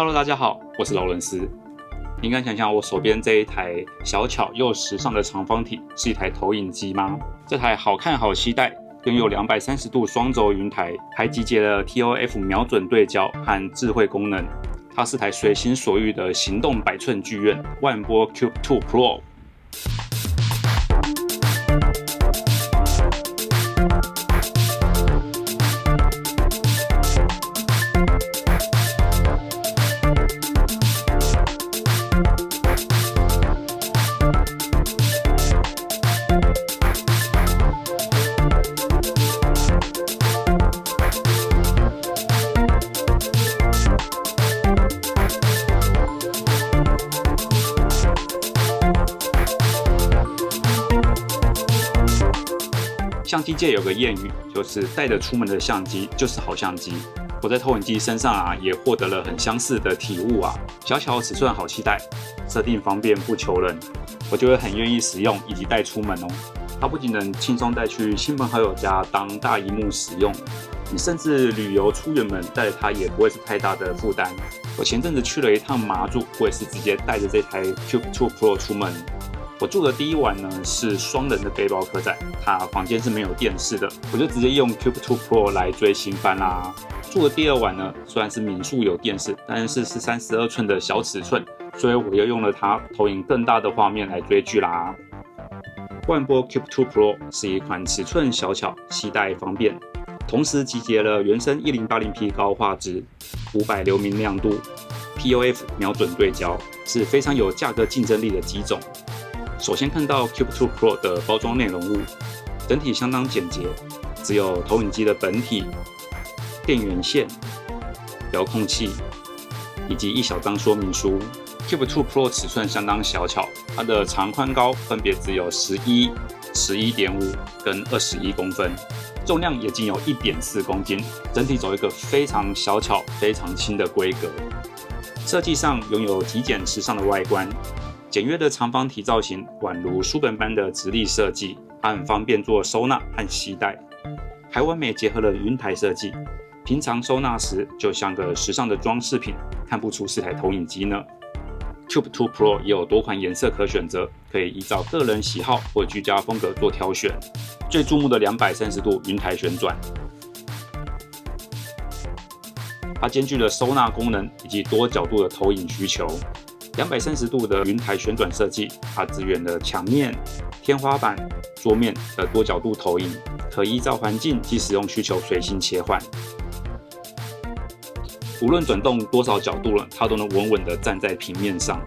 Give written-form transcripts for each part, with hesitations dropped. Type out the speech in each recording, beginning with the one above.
Hello， 大家好，我是劳伦斯。你敢想象我手边这一台小巧又时尚的长方体是一台投影机吗？这台好看好期待，拥有230度双轴云台，还集结了 TOF 瞄准对焦和智慧功能。它是台随心所欲的行动百寸剧院万波 Cube 2 Pro。相机界有个谚语，就是带着出门的相机就是好相机。我在投影机身上也获得了很相似的体悟小巧尺寸好期待，设定方便不求人，我就会很愿意使用以及带出门哦。它不仅能轻松带去亲朋好友家当大萤幕使用，你甚至旅游出远门带着它也不会是太大的负担。我前阵子去了一趟马祖，我也是直接带着这台 Cube 2 Pro 出门。我住的第一晚呢是双人的背包客栈，它房间是没有电视的，我就直接用 Cube 2 Pro 来追新番啦。住的第二晚呢，虽然是民宿有电视，但是32寸的小尺寸，所以我又用了它投影更大的画面来追剧啦。万波 Cube 2 Pro 是一款尺寸小巧、携带方便，同时集结了原生 1080p 高画质、500流明亮度、TOF 瞄准对焦，是非常有价格竞争力的机种。首先看到 Cube 2 Pro 的包装内容物，整体相当简洁，只有投影机的本体、电源线、遥控器以及一小张说明书。Cube 2 Pro 尺寸相当小巧，它的长宽高分别只有11、11.5跟21公分，重量也仅有 1.4 公斤，整体走一个非常小巧、非常轻的规格。设计上拥有极简时尚的外观。简约的长方体造型宛如书本般的直立设计，它很方便做收纳和携带，还完美结合了云台设计，平常收纳时就像个时尚的装饰品，看不出是台投影机呢。Cube 2 Pro 也有多款颜色可选择，可以依照个人喜好或居家风格做挑选。最注目的230度云台旋转，它兼具了收纳功能以及多角度的投影需求。230度的云台旋转设计，它支援了墙面、天花板、桌面的多角度投影，可依照环境及使用需求随心切换。无论转动多少角度它都能稳稳地站在平面上。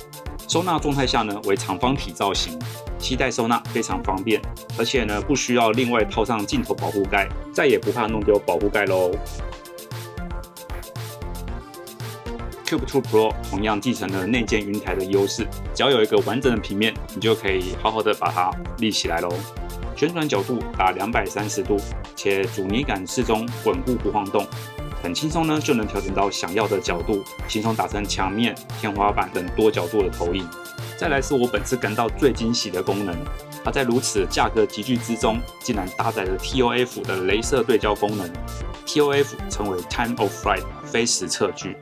收纳状态下呢为长方体造型，携带收纳非常方便，而且呢不需要另外套上镜头保护盖，再也不怕弄丢保护盖咯。Cube 2 Pro 同样继承了内建云台的优势，只要有一个完整的平面，你就可以好好的把它立起来咯。旋转角度达230度，且阻尼感适中，稳固不晃动，很轻松呢就能调整到想要的角度，轻松打成墙面、天花板等多角度的投影。再来是我本次感到最惊喜的功能，它在如此价格集聚之中，竟然搭载了 TOF 的雷射对焦功能。TOF 称为 Time of Flight 非时测距。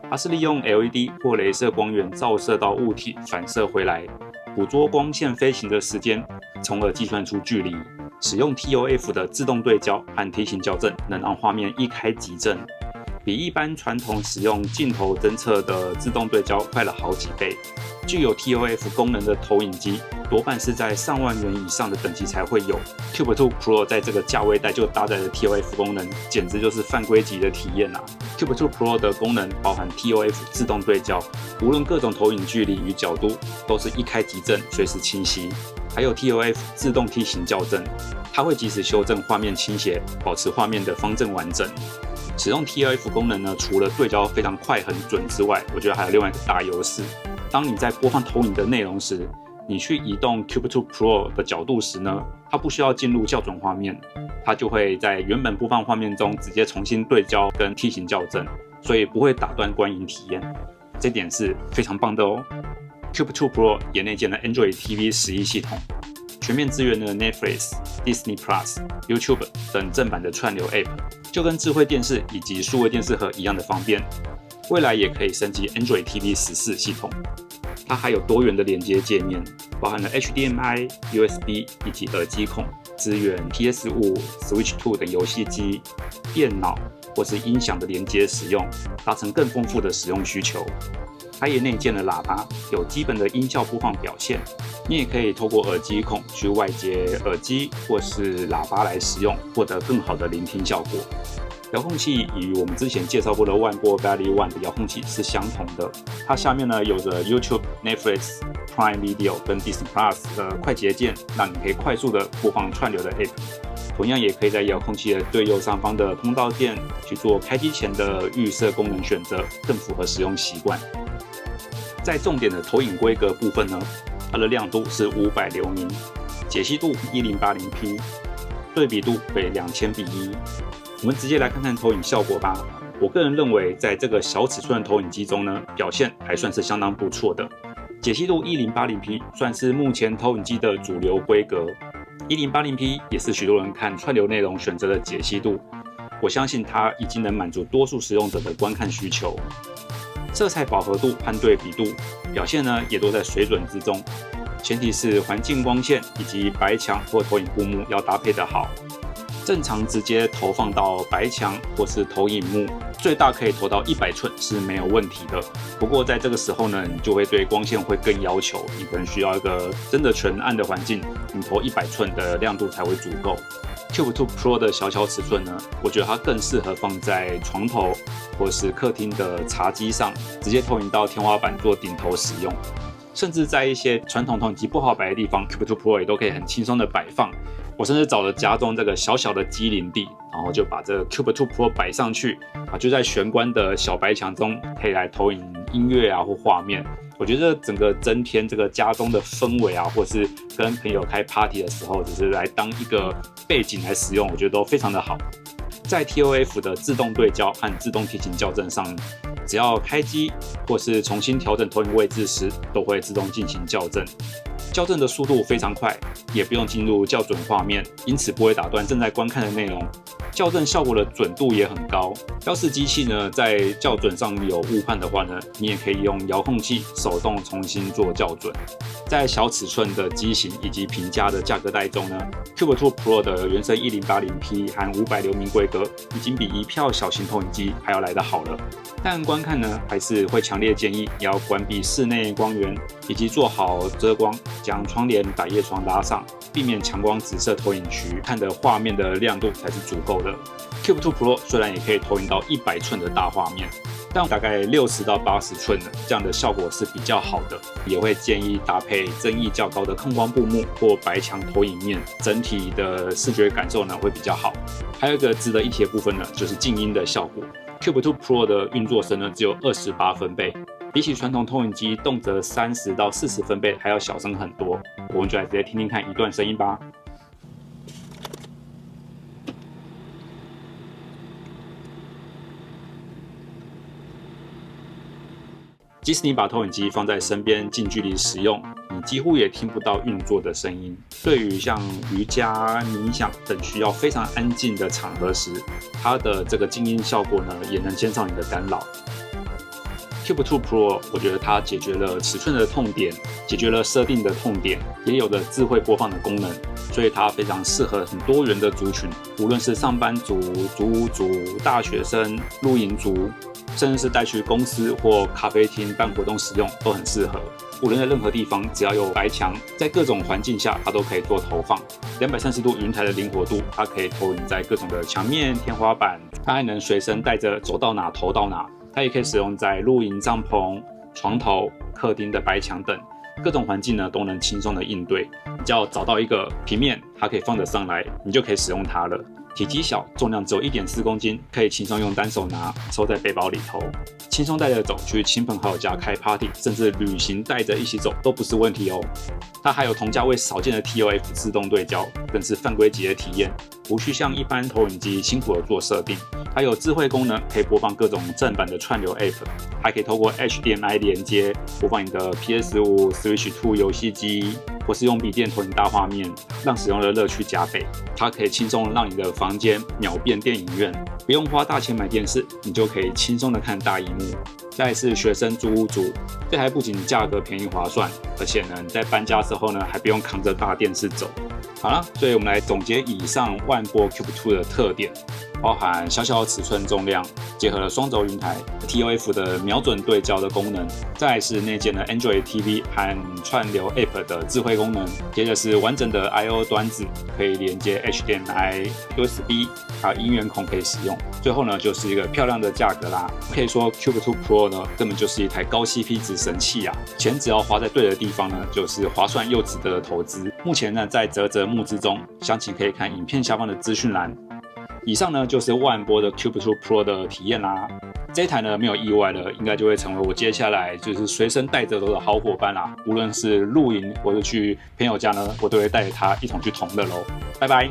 它是利用 LED 或雷射光源照射到物体，反射回来，捕捉光线飞行的时间，从而计算出距离。使用 TOF 的自动对焦和梯形校正，能让画面一开即正，比一般传统使用镜头侦测的自动对焦快了好几倍。具有 TOF 功能的投影机，多半是在上万元以上的等级才会有。Cube 2 Pro 在这个价位带就搭载了 TOF 功能，简直就是犯规级的体验Cube 2 Pro 的功能包含 TOF 自动对焦，无论各种投影距离与角度，都是一开即正，随时清晰。还有 TOF 自动梯形校正，它会及时修正画面倾斜，保持画面的方正完整。使用 TOF 功能呢，除了对焦非常快很准之外，我觉得还有另外一个大优势。当你在播放投影的内容时，你去移动 Cube 2 Pro 的角度时呢，它不需要进入校准画面，它就会在原本播放画面中直接重新对焦跟梯形校正，所以不会打断观影体验。这点是非常棒的哦。Cube 2 Pro 也内建了 Android TV 11系统，全面支援了 Netflix、Disney Plus、YouTube 等正版的串流 App， 就跟智慧电视以及数位电视盒一样的方便。未来也可以升级 Android TV 14系统。它还有多元的连接界面，包含了 HDMI、USB 以及耳机孔，支援 PS5、Switch 2等游戏机、电脑或是音响的连接使用，达成更丰富的使用需求。它也内建了喇叭，有基本的音效播放表现。你也可以透过耳机孔去外接耳机或是喇叭来使用，获得更好的聆听效果。遥控器与我们之前介绍过的万波 Value One 的遥控器是相同的，它下面呢有着 YouTube、Netflix、Prime Video 跟 Disney Plus 的快捷键，让你可以快速的播放串流的 App。同样也可以在遥控器的最右上方的通道键去做开机前的预设功能选择，更符合使用习惯。在重点的投影规格部分呢，它的亮度是500流明，解析度 1080p， 对比度为2000:1。我们直接来看看投影效果吧。我个人认为，在这个小尺寸的投影机中呢，表现还算是相当不错的。解析度 1080p 算是目前投影机的主流规格。1080p 也是许多人看串流内容选择的解析度。我相信它已经能满足多数使用者的观看需求。色彩饱和度和对比度表现呢，也都在水准之中。前提是环境光线以及白墙或投影布幕要搭配得好。正常直接投放到白墙或是投影幕，最大可以投到100寸是没有问题的。不过在这个时候呢，你就会对光线会更要求，你可能需要一个真的全暗的环境，你投100寸的亮度才会足够。Cube 2 Pro 的小尺寸呢，我觉得它更适合放在床头或是客厅的茶几上，直接投影到天花板做顶头使用。甚至在一些传统投影机不好摆的地方 ，Cube 2 Pro 也都可以很轻松的摆放。我甚至找了家中这个小小的机灵地，然后就把这个 Cube 2 Pro 摆上去，就在玄关的小白墙中可以来投影音乐啊或画面。我觉得整个增添这个家中的氛围啊，或是跟朋友开 party 的时候，只是来当一个背景来使用，我觉得都非常的好。在 TOF 的自动对焦和自动提醒校正上，只要开机或是重新调整投影位置时，都会自动进行校正。校正的速度非常快，也不用进入校准画面，因此不会打断正在观看的内容。校正效果的准度也很高。要是机器呢在校准上有误判的话呢，你也可以用遥控器手动重新做校准。在小尺寸的机型以及平价的价格带中呢 ，Cube 2 Pro 的原生 1080p 和500流明规格已经比一票小型投影机还要来得好了。但观看呢，还是会强烈建议你要关闭室内光源，以及做好遮光，将窗帘百叶窗拉上，避免强光直射投影区，看的画面的亮度才是足够的。Cube 2 Pro 虽然也可以投影到100寸的大画面，但大概60到80寸的这样的效果是比较好的，也会建议搭配增益较高的控光布幕或白墙投影面，整体的视觉感受呢会比较好。还有一个值得一提的部分呢，就是静音的效果。Cube 2 Pro 的运作声呢只有28分贝，比起传统投影机动辄30到40分贝还要小声很多。我们就来直接听听看一段声音吧。即使你把投影机放在身边近距离使用，你几乎也听不到运作的声音。对于像瑜伽、冥想等需要非常安静的场合时，它的这个静音效果呢，也能减少你的干扰。Cube 2 Pro 我觉得它解决了尺寸的痛点，解决了设定的痛点，也有了智慧播放的功能，所以它非常适合很多元的族群，无论是上班族、租屋族、大学生、露营族，甚至是带去公司或咖啡厅办活动使用都很适合。无论在任何地方，只要有白墙，在各种环境下它都可以做投放。230度云台的灵活度，它可以投影在各种的墙面、天花板，它还能随身带着，走到哪投到哪。它也可以使用在露营帐篷、床头、客厅的白墙等各种环境呢，都能轻松的应对。你只要找到一个平面，它可以放得上来，你就可以使用它了。体积小，重量只有1.4公斤，可以轻松用单手拿，收在背包里头，轻松带着走去亲朋好友家开 party， 甚至旅行带着一起走都不是问题哦。它还有同价位少见的 TOF 自动对焦，更是犯规级的体验，无需像一般投影机辛苦的做设定。还有智慧功能，可以播放各种正版的串流 App， 还可以透过 HDMI 连接播放你的 PS5、Switch 2游戏机，或或是用笔电投影大画面，让使用的乐趣加倍。它可以轻松让你的房间秒变电影院，不用花大钱买电视，你就可以轻松的看大荧幕。再来是学生租屋族，这台不仅价格便宜划算，而且呢，你在搬家之后呢，还不用扛着大电视走。好了，所以我们来总结以上万波 Cube 2的特点，包含小小的尺寸重量，结合了双轴云台 TOF 的瞄准对焦的功能，再来是内建的 Android TV 和串流 App 的智慧功能，接着是完整的 I/O 端子，可以连接 HDMI、USB， 还有音源孔可以使用。最后呢，就是一个漂亮的价格啦。可以说 Cube 2 Pro 呢，根本就是一台高 CP 值神器啊！钱只要花在对的地方呢，就是划算又值得的投资。目前呢，在嘖募资中，详情可以看影片下方的资讯栏。以上呢就是万波的 Cube 2 Pro 的体验啦。这一台呢没有意外的，应该就会成为我接下来就是随身带着的好伙伴啦。无论是露营或者去朋友家呢，我都会带着它一同去同乐喽。拜拜。